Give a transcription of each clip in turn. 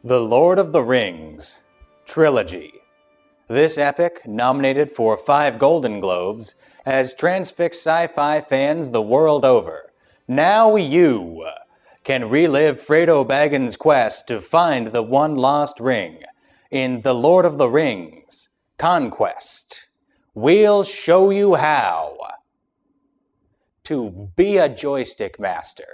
The Lord of the Rings Trilogy. This epic, nominated for 5 Golden Globes, has transfixed sci-fi fans the world over. Now you can relive Frodo Baggins' quest to find the one lost ring in The Lord of the Rings Conquest. We'll show you how to be a Joystick Master.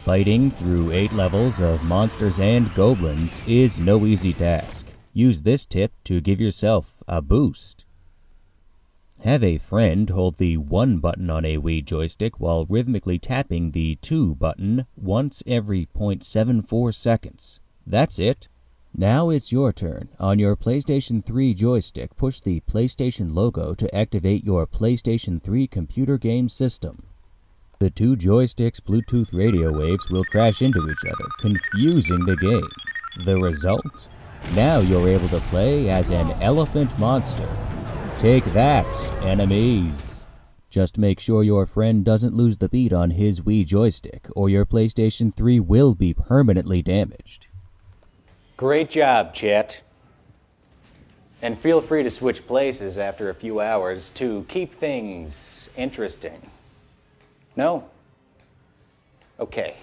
Fighting through 8 levels of monsters and goblins is no easy task. Use this tip to give yourself a boost. Have a friend hold the 1 button on a Wii joystick while rhythmically tapping the 2 button once every 0.74 seconds. That's it. Now it's your turn. On your PlayStation 3 joystick, push the PlayStation logo to activate your PlayStation 3 computer game system. The 2 joysticks' Bluetooth radio waves will crash into each other, confusing the game. The result? Now you're able to play as an elephant monster. Take that, enemies! Just make sure your friend doesn't lose the beat on his Wii joystick, or your PlayStation 3 will be permanently damaged. Great job, Chet. And feel free to switch places after a few hours to keep things interesting. No? Okay.